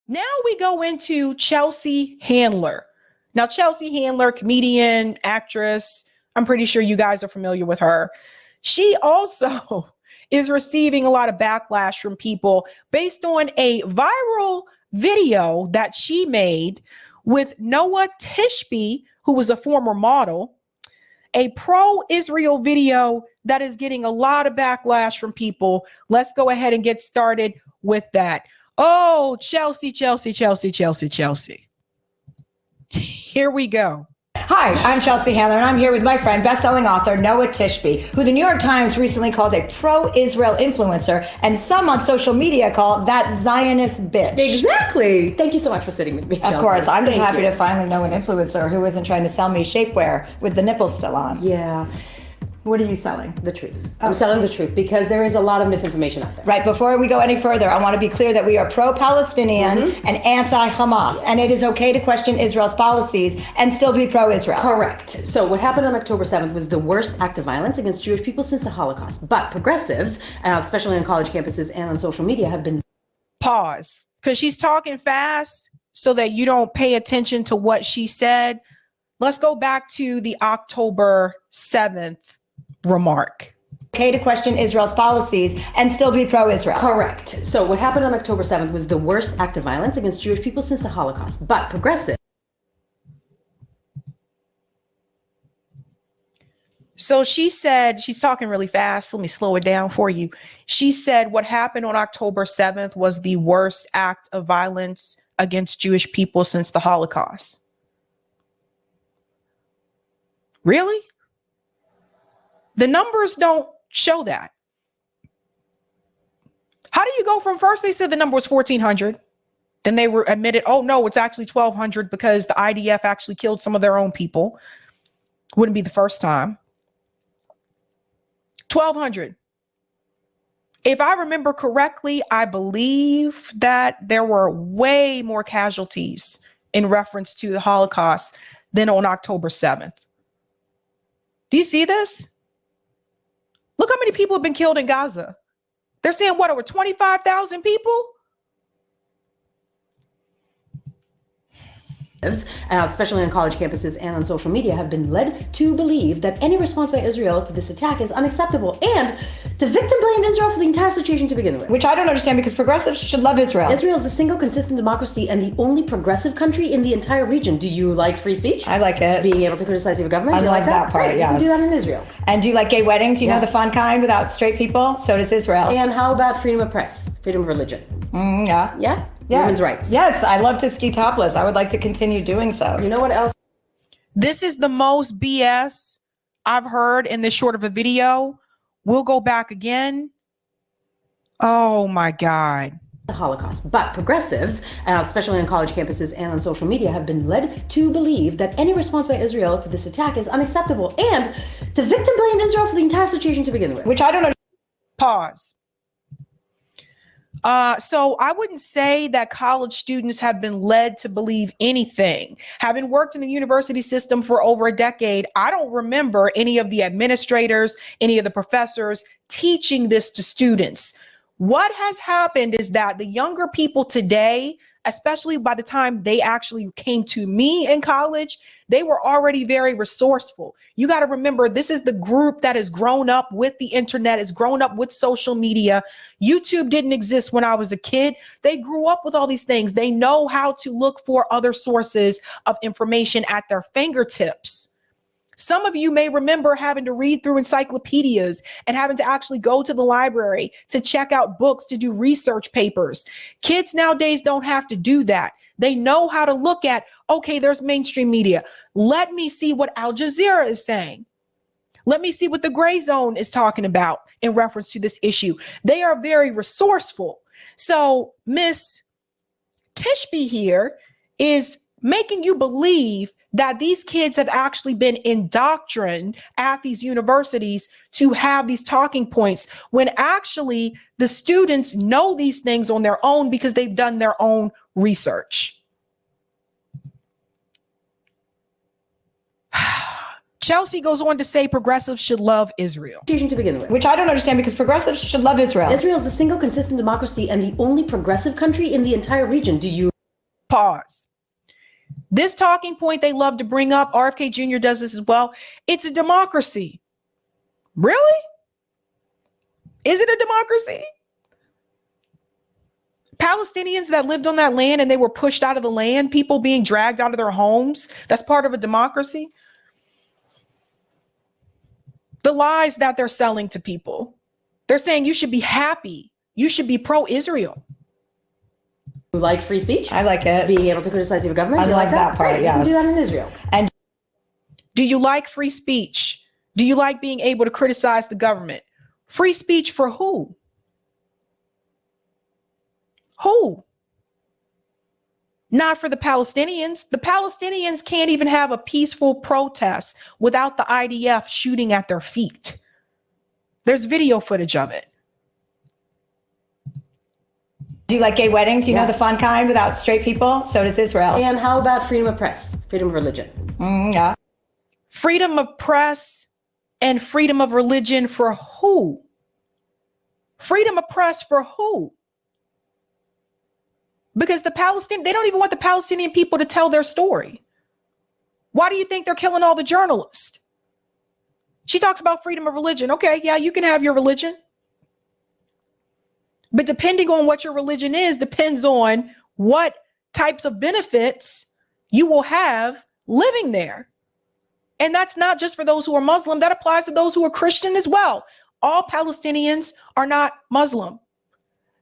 Now we go into Chelsea Handler. Now, Chelsea Handler, comedian, actress, I'm pretty sure you guys are familiar with her. She also is receiving a lot of backlash from people based on a viral video that she made with Noah Tishby, who was a former model, a pro-Israel video that is getting a lot of backlash from people. Let's go ahead and get started with that. Oh, Chelsea. Here we go. Hi, I'm Chelsea Handler, and I'm here with my friend, best-selling author Noah Tishby, who the New York Times recently called a pro-Israel influencer, and some on social media call that Zionist bitch. Exactly. Thank you so much for sitting with me, Chelsea. Of course, I'm just happy to finally know an influencer who isn't trying to sell me shapewear with the nipples still on. Yeah. What are you selling? The truth. I'm selling the truth because there is a lot of misinformation out there. Right. Before we go any further, I want to be clear that we are pro-Palestinian and anti-Hamas, and it is okay to question Israel's policies and still be pro-Israel. Correct. So what happened on October 7th was the worst act of violence against Jewish people since the Holocaust. But progressives, especially on college campuses and on social media, have been... Pause, because she's talking fast so that you don't pay attention to what she said. Let's go back to the October 7th remark. Okay to question Israel's policies and still be pro-Israel. Correct. So what happened on October 7th was the worst act of violence against Jewish people since the Holocaust. But progressive. So she said, she's talking really fast. Let me slow it down for you. She said what happened on October 7th was the worst act of violence against Jewish people since the Holocaust. Really? The numbers don't show that. How do you go from first they said the number was 1,400, then they were admitted, oh no, it's actually 1,200 because the IDF actually killed some of their own people. Wouldn't be the first time. 1,200. If I remember correctly, I believe that there were way more casualties in reference to the Holocaust than on October 7th. Do you see this? Look how many people have been killed in Gaza. They're saying what, over 25,000 people? Especially on college campuses and on social media, have been led to believe that any response by Israel to this attack is unacceptable and to victim blame Israel for the entire situation to begin with. Which I don't understand because progressives should love Israel. Israel is the single consistent democracy and the only progressive country in the entire region. Do you like free speech? I like it. Being able to criticize your government? I love that part, right. yes. You can do that in Israel. And do you like gay weddings? You know, the fun kind without straight people? So does Israel. And how about freedom of press? Freedom of religion? Yeah. Yeah? Yeah. Women's rights. Yes, I love to ski topless. I would like to continue doing so. You know what else? This is the most BS I've heard in this short of a video. We'll go back again. Oh my God. The Holocaust. But progressives, especially on college campuses and on social media, have been led to believe that any response by Israel to this attack is unacceptable and to victim blame Israel for the entire situation to begin with. Which I don't know. Pause. So I wouldn't say that college students have been led to believe anything. Having worked in the university system for over a decade, I don't remember any of the administrators, any of the professors teaching this to students. What has happened is that the younger people today, especially by the time they actually came to me in college, they were already very resourceful. You got to remember, this is the group that has grown up with the internet, has grown up with social media. YouTube didn't exist when I was a kid. They grew up with all these things. They know how to look for other sources of information at their fingertips. Some of you may remember having to read through encyclopedias and having to actually go to the library to check out books, to do research papers. Kids nowadays don't have to do that. They know how to look at, okay, there's mainstream media. Let me see what Al Jazeera is saying. Let me see what the Gray Zone is talking about in reference to this issue. They are very resourceful. So Miss Tishby here is making you believe that these kids have actually been indoctrined at these universities to have these talking points, when actually the students know these things on their own because they've done their own research. Chelsea goes on to say progressives should love Israel. To begin with. Which I don't understand, because progressives should love Israel. Israel is the single consistent democracy and the only progressive country in the entire region. Do you Pause. This talking point they love to bring up, RFK Jr. does this as well. It's a democracy. Really? Is it a democracy? Palestinians that lived on that land and they were pushed out of the land, people being dragged out of their homes, that's part of a democracy. The lies that they're selling to people. They're saying you should be happy. You should be pro-Israel. like free speech? I like it. Being able to criticize your government? I Do you love like that part, Great. yes. You can do that in Israel. And do you like free speech? Do you like being able to criticize the government? Free speech for who? Who? Not for the Palestinians. The Palestinians can't even have a peaceful protest without the IDF shooting at their feet. There's video footage of it. do you like gay weddings? You know, the fun kind without straight people? So does Israel. And how about freedom of press, freedom of religion? Yeah. Freedom of press and freedom of religion for who? Freedom of press for who? Because the Palestinian, they don't even want the Palestinian people to tell their story. Why do you think they're killing all the journalists? She talks about freedom of religion. Okay, yeah, you can have your religion. But depending on what your religion is, depends on what types of benefits you will have living there. And that's not just for those who are Muslim. That applies to those who are Christian as well. All Palestinians are not Muslim.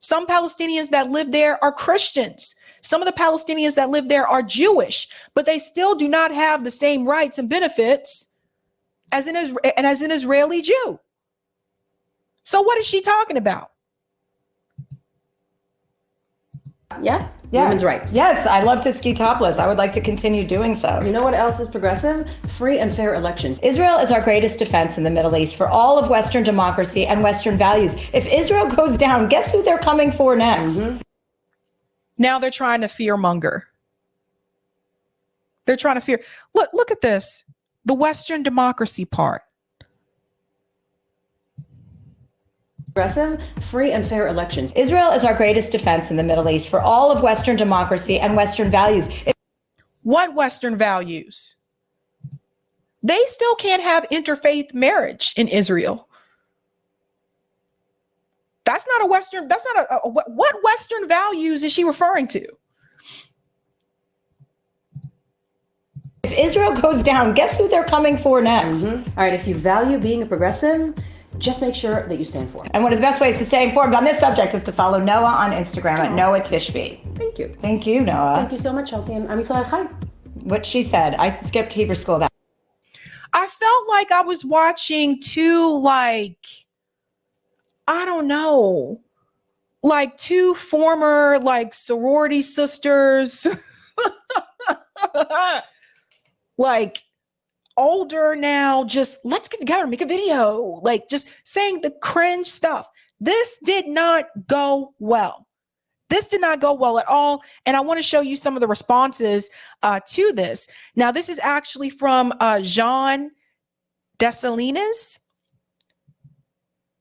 Some Palestinians that live there are Christians. Some of the Palestinians that live there are Jewish, but they still do not have the same rights and benefits as an Israeli Jew. So what is she talking about? Yeah? Women's rights. Yes, I love to ski topless. I would like to continue doing so. You know what else is progressive? Free and fair elections. Israel is our greatest defense in the Middle East for all of Western democracy and Western values. If Israel goes down, guess who they're coming for next? Mm-hmm. Now they're trying to fearmonger. They're trying to fear. Look at this. The Western democracy part. Progressive, free and fair elections. Israel is our greatest defense in the Middle East for all of Western democracy and Western values. What Western values? They still can't have interfaith marriage in Israel. That's not a Western, that's not what Western values is she referring to? If Israel goes down, guess who they're coming for next? Mm-hmm. All right, if you value being a progressive, just make sure that you stand for it. And one of the best ways to stay informed on this subject is to follow Noah on Instagram at Noah Tishby. Thank you. Thank you, Noah. Thank you so much, Chelsea. And Amisal Chai. What she said. I skipped Hebrew school. That I felt like I was watching two, I don't know, two former sorority sisters, older now, just let's get together, make a video, just saying the cringe stuff. This did not go well. This did not go well at all. And I want to show you some of the responses to this. Now, this is actually from Jean Dessalines.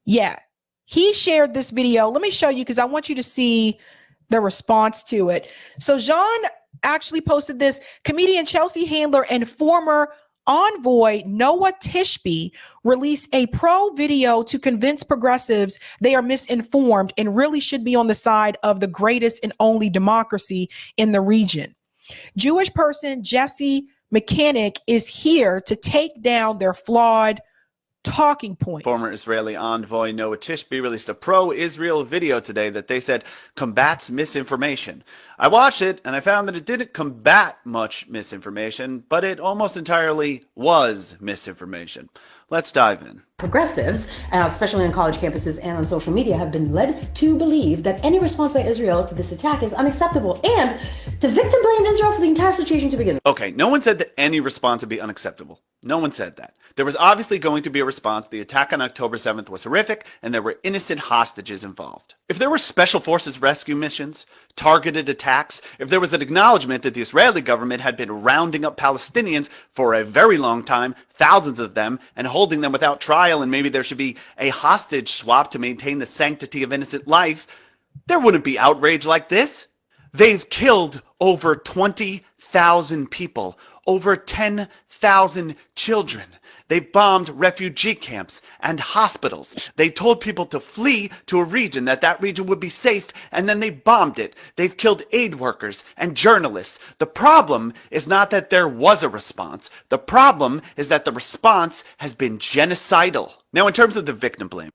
Yeah, he shared this video. Let me show you because I want you to see the response to it. So Jean actually posted this. Comedian Chelsea Handler and former envoy Noah Tishby released a pro video to convince progressives they are misinformed and really should be on the side of the greatest and only democracy in the region. Jewish person Jesse Mechanic is here to take down their flawed talking points. Former Israeli envoy Noah Tishby released a pro-Israel video today that they said combats misinformation. I watched it and I found that it didn't combat much misinformation, but it almost entirely was misinformation. Let's dive in. Progressives, especially on college campuses and on social media, have been led to believe that any response by Israel to this attack is unacceptable and to victim blame Israel for the entire situation to begin with. Okay, no one said that any response would be unacceptable. No one said that. There was obviously going to be a response. The attack on October 7th was horrific, and there were innocent hostages involved. If there were special forces rescue missions, targeted attacks, if there was an acknowledgement that the Israeli government had been rounding up Palestinians for a very long time, thousands of them, and holding them without trial, and maybe there should be a hostage swap to maintain the sanctity of innocent life, there wouldn't be outrage like this. They've killed over 20,000 people, over 10,000 children. They bombed refugee camps and hospitals. They told people to flee to a region, that region would be safe, and then they bombed it. They've killed aid workers and journalists. The problem is not that there was a response. The problem is that the response has been genocidal. Now, in terms of the victim blame.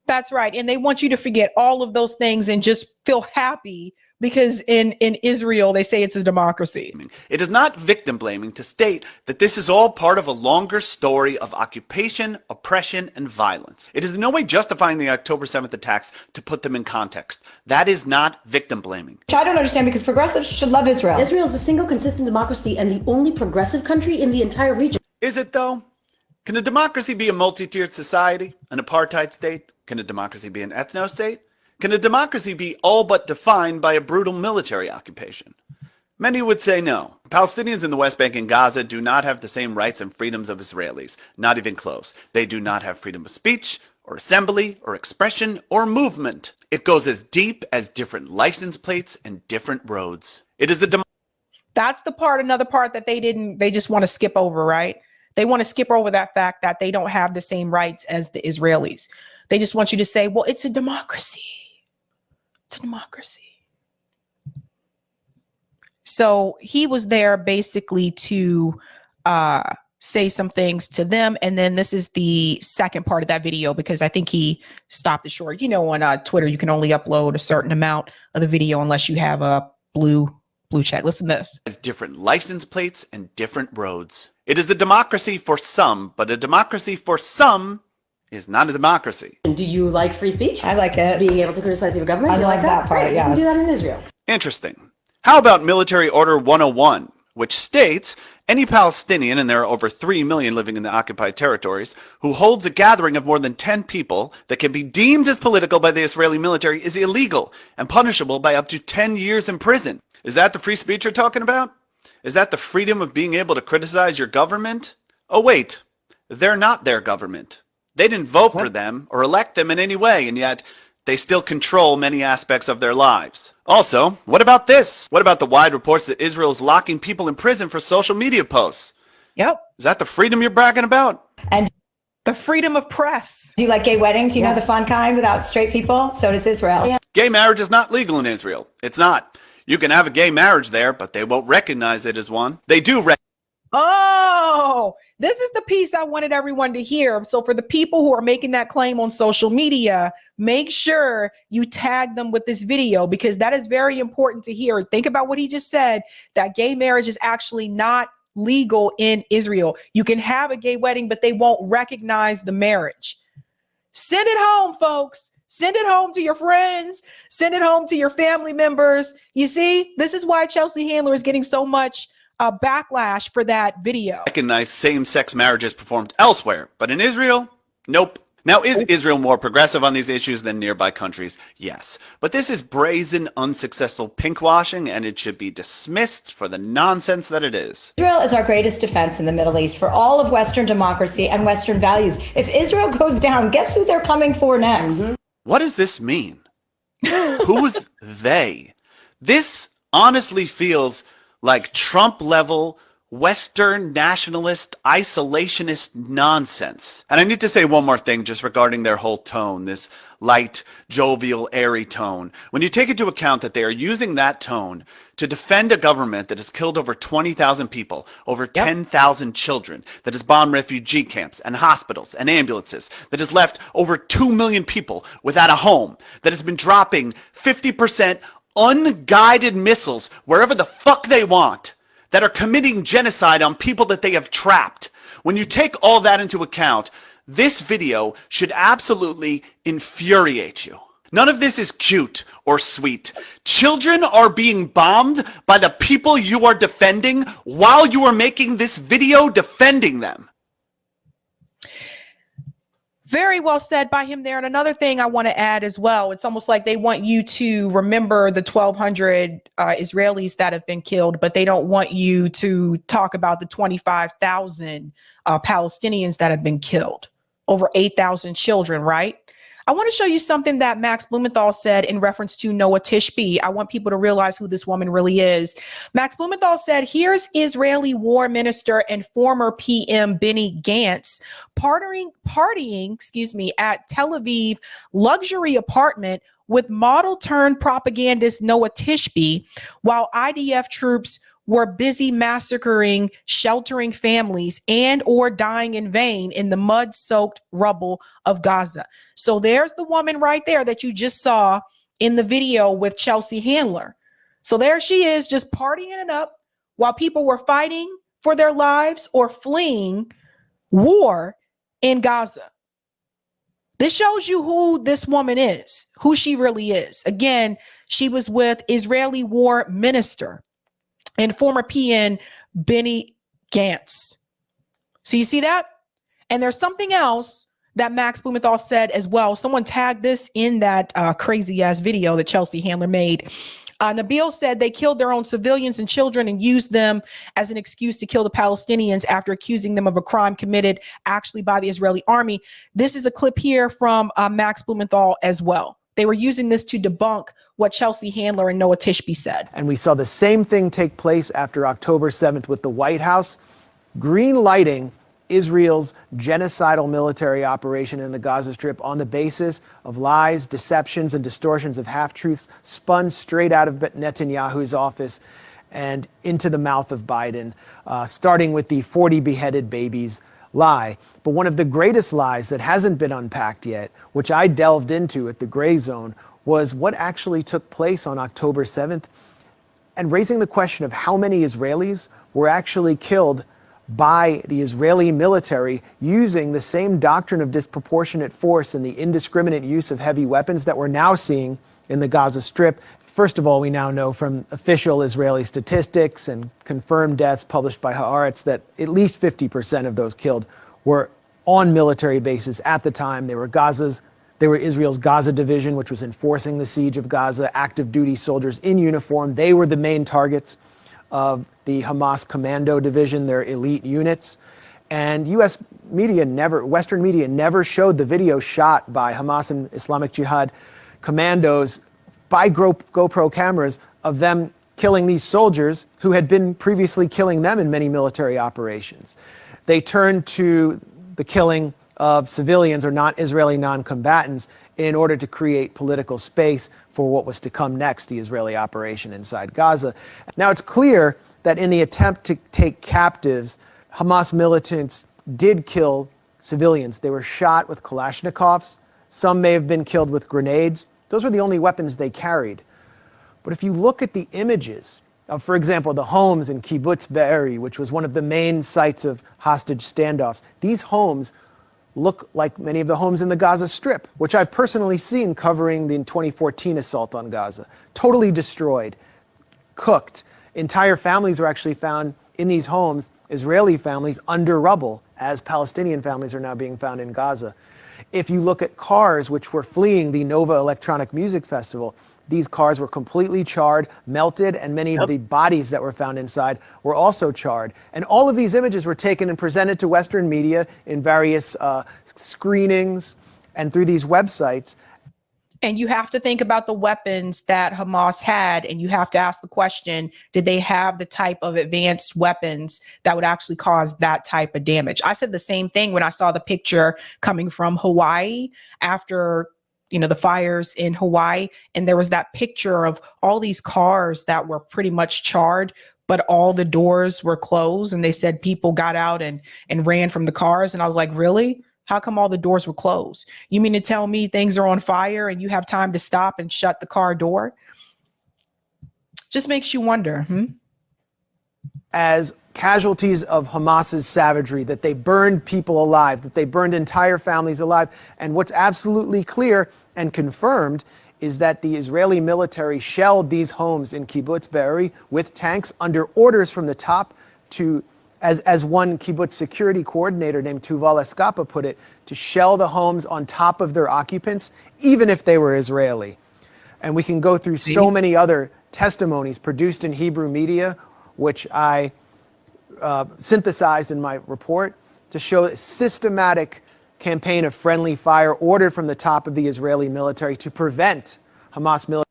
That's right. And they want you to forget all of those things and just feel happy because in Israel, they say it's a democracy. It is not victim blaming to state that this is all part of a longer story of occupation, oppression, and violence. It is in no way justifying the October 7th attacks to put them in context. That is not victim blaming. Which I don't understand because progressives should love Israel. Israel is the single consistent democracy and the only progressive country in the entire region. Is it though? Can a democracy be a multi-tiered society, an apartheid state? Can a democracy be an ethno state? Can a democracy be all but defined by a brutal military occupation? Many would say no. Palestinians in the West Bank and Gaza do not have the same rights and freedoms of Israelis, not even close. They do not have freedom of speech, or assembly, or expression, or movement. It goes as deep as different license plates and different roads. It is the That's the part, another part that they just want to skip over, right? They want to skip over that fact that they don't have the same rights as the Israelis. They just want you to say, well, it's a democracy. It's a democracy. So he was there basically to say some things to them. And then this is the second part of that video, because I think he stopped it short. You know, on Twitter, you can only upload a certain amount of the video unless you have a blue check. Listen to this. Has different license plates and different roads. It is a democracy for some, but a democracy for some is not a democracy. Do you like free speech? I like it. Being able to criticize your government? I Do you like that part, Great. yes. You can do that in Israel. Interesting. How about Military Order 101, which states any Palestinian, and there are over 3 million living in the occupied territories, who holds a gathering of more than 10 people that can be deemed as political by the Israeli military is illegal and punishable by up to 10 years in prison. Is that the free speech you're talking about? Is that the freedom of being able to criticize your government? Oh, wait. They're not their government. They didn't vote for them or elect them in any way, and yet they still control many aspects of their lives. Also, what about this? What about the wide reports that Israel is locking people in prison for social media posts? Yep. Is that the freedom you're bragging about? And The freedom of press. do you like gay weddings? You know, the fun kind without straight people? So does Israel. Yeah. Gay marriage is not legal in Israel. It's not. You can have a gay marriage there, but they won't recognize it as one. They do Oh, this is the piece I wanted everyone to hear. So for the people who are making that claim on social media, make sure you tag them with this video, because that is very important to hear. Think about what he just said, that gay marriage is actually not legal in Israel. You can have a gay wedding, but they won't recognize the marriage. Send it home, folks. Send it home to your friends. Send it home to your family members. You see, this is why Chelsea Handler is getting so much backlash for that video. recognize same-sex marriages performed elsewhere, but in Israel, nope. Now, is Israel more progressive on these issues than nearby countries? Yes. But this is brazen, unsuccessful pinkwashing, and it should be dismissed for the nonsense that it is. Israel is our greatest defense in the Middle East for all of Western democracy and Western values. If Israel goes down, guess who they're coming for next? What does this mean? Who's they? This honestly feels like Trump-level Western nationalist, isolationist nonsense. And I need to say one more thing just regarding their whole tone, this light, jovial, airy tone. When you take into account that they are using that tone to defend a government that has killed over 20,000 people, over 10,000 children, that has bombed refugee camps and hospitals and ambulances, that has left over 2 million people without a home, that has been dropping 50% unguided missiles wherever the fuck they want, that are committing genocide on people that they have trapped. When you take all that into account, This video should absolutely infuriate you. None of this is cute or sweet. Children are being bombed by the people you are defending while you are making this video defending them. Very well said by him there. And another thing I want to add as well, it's almost like they want you to remember the 1,200 Israelis that have been killed, but they don't want you to talk about the 25,000 Palestinians that have been killed. Over 8,000 children, right? I want to show you something that Max Blumenthal said in reference to Noah Tishby. I want people to realize who this woman really is. Max Blumenthal said, here's Israeli war minister and former PM Benny Gantz partying, at Tel Aviv luxury apartment with model turned propagandist Noah Tishby, while IDF troops were busy massacring, sheltering families and or dying in vain in the mud-soaked rubble of Gaza. So there's the woman right there that you just saw in the video with Chelsea Handler. So there she is, just partying it up while people were fighting for their lives or fleeing war in Gaza. This shows you who this woman is, who she really is. Again, she was with Israeli war minister and former PN Benny Gantz. So you see that? And there's something else that Max Blumenthal said as well. Someone tagged this in that crazy ass video that Chelsea Handler made. Nabil said they killed their own civilians and children and used them as an excuse to kill the Palestinians after accusing them of a crime committed actually by the Israeli army. This is a clip here from Max Blumenthal as well. They were using this to debunk what Chelsea Handler and Noah Tishby said. And we saw the same thing take place after October 7th with the White House green lighting Israel's genocidal military operation in the Gaza Strip on the basis of lies, deceptions, and distortions of half-truths spun straight out of Netanyahu's office and into the mouth of Biden, starting with the 40 beheaded babies lie. But one of the greatest lies that hasn't been unpacked yet, which I delved into at the Gray Zone, was what actually took place on October 7th, and raising the question of how many Israelis were actually killed by the Israeli military using the same doctrine of disproportionate force and the indiscriminate use of heavy weapons that we're now seeing in the Gaza Strip. First of all, we now know from official Israeli statistics and confirmed deaths published by Haaretz that at least 50% of those killed were on military bases at the time. They were Israel's Gaza division, which was enforcing the siege of Gaza, active duty soldiers in uniform. They were the main targets of the Hamas commando division, their elite units. And Western media never showed the video shot by Hamas and Islamic Jihad commandos by GoPro cameras of them killing these soldiers who had been previously killing them in many military operations. They turned to the killing of civilians or Israeli non-combatants in order to create political space for what was to come next, the Israeli operation inside Gaza. Now, it's clear that in the attempt to take captives, Hamas militants did kill civilians. They were shot with Kalashnikovs. Some may have been killed with grenades. Those were the only weapons they carried. But if you look at the images of, for example, the homes in Kibbutz Be'eri, which was one of the main sites of hostage standoffs, these homes look like many of the homes in the Gaza Strip, which I've personally seen covering the 2014 assault on Gaza. Totally destroyed, cooked. Entire families were actually found in these homes, Israeli families under rubble, as Palestinian families are now being found in Gaza. If you look at cars which were fleeing the Nova Electronic Music Festival, these cars were completely charred, melted, and many of the bodies that were found inside were also charred. And all of these images were taken and presented to Western media in various screenings and through these websites. And you have to think about the weapons that Hamas had, and you have to ask the question, did they have the type of advanced weapons that would actually cause that type of damage? I said the same thing when I saw the picture coming from Hawaii after the fires in Hawaii. And there was that picture of all these cars that were pretty much charred, but all the doors were closed. And they said people got out and ran from the cars. And I was like, really? How come all the doors were closed? You mean to tell me things are on fire and you have time to stop and shut the car door? Just makes you wonder. as casualties of Hamas's savagery, that they burned people alive, that they burned entire families alive. And what's absolutely clear and confirmed is that the Israeli military shelled these homes in Kibbutz Be'eri with tanks under orders from the top to, as one kibbutz security coordinator named Tuval Eskapa put it, to shell the homes on top of their occupants, even if they were Israeli. And we can go through so many other testimonies produced in Hebrew media, which I synthesized in my report, to show a systematic campaign of friendly fire ordered from the top of the Israeli military to prevent Hamas military.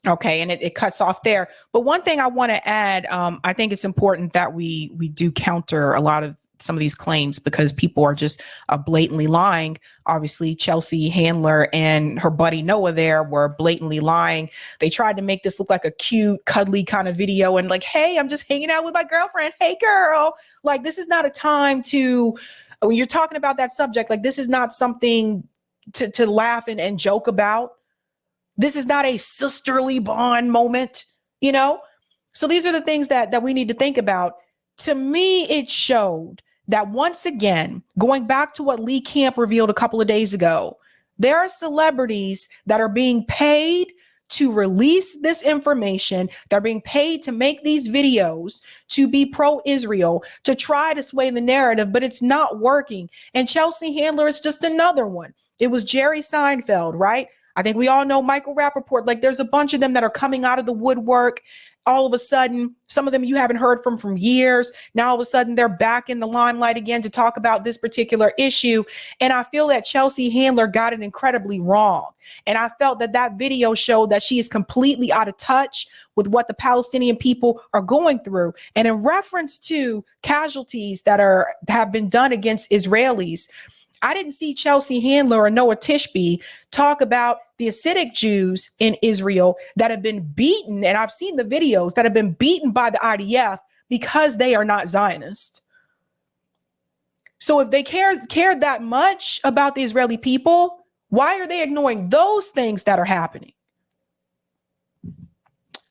Okay, and it cuts off there. But one thing I want to add, I think it's important that we do counter a lot of some of these claims, because people are just blatantly lying. Obviously, Chelsea Handler and her buddy Noah there were blatantly lying. They tried to make this look like a cute, cuddly kind of video and like, hey, I'm just hanging out with my girlfriend. Hey, girl. Like, this is not a time to, when you're talking about that subject, like, this is not something to laugh and joke about. This is not a sisterly bond moment, you know? So these are the things that we need to think about. To me, it showed that once again, going back to what Lee Camp revealed a couple of days ago, there are celebrities that are being paid to release this information. They're being paid to make these videos, to be pro-Israel, to try to sway the narrative, but it's not working. And Chelsea Handler is just another one. It was Jerry Seinfeld, right? I think we all know Michael Rappaport. Like, there's a bunch of them that are coming out of the woodwork. All of a sudden, some of them you haven't heard from years. Now, all of a sudden, they're back in the limelight again to talk about this particular issue. And I feel that Chelsea Handler got it incredibly wrong. And I felt that that video showed that she is completely out of touch with what the Palestinian people are going through. And in reference to casualties that have been done against Israelis, I didn't see Chelsea Handler or Noah Tishby talk about the Hasidic Jews in Israel that have been beaten, and I've seen the videos, that have been beaten by the IDF because they are not Zionist. So if they cared that much about the Israeli people, why are they ignoring those things that are happening?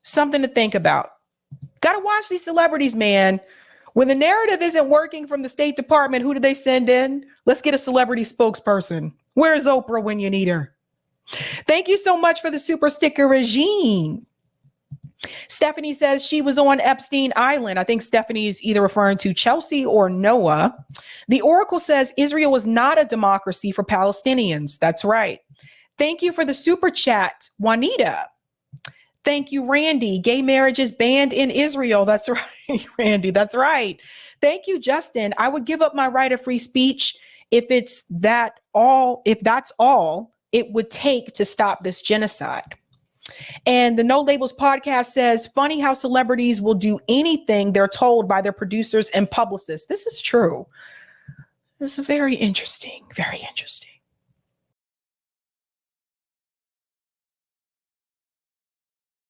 Something to think about. Got to watch these celebrities, man. When the narrative isn't working from the State Department, who do they send in? Let's get a celebrity spokesperson. Where's Oprah when you need her? Thank you so much for the super sticker, Regine. Stephanie says she was on Epstein Island. I think Stephanie's either referring to Chelsea or Noah. The Oracle says Israel is not a democracy for Palestinians. That's right. Thank you for the super chat, Juanita. Thank you, Randy. Gay marriage is banned in Israel. That's right, Randy. That's right. Thank you, Justin. I would give up my right of free speech if that's all it would take to stop this genocide. And the No Labels podcast says, funny how celebrities will do anything they're told by their producers and publicists. This is true. This is very interesting. Very interesting.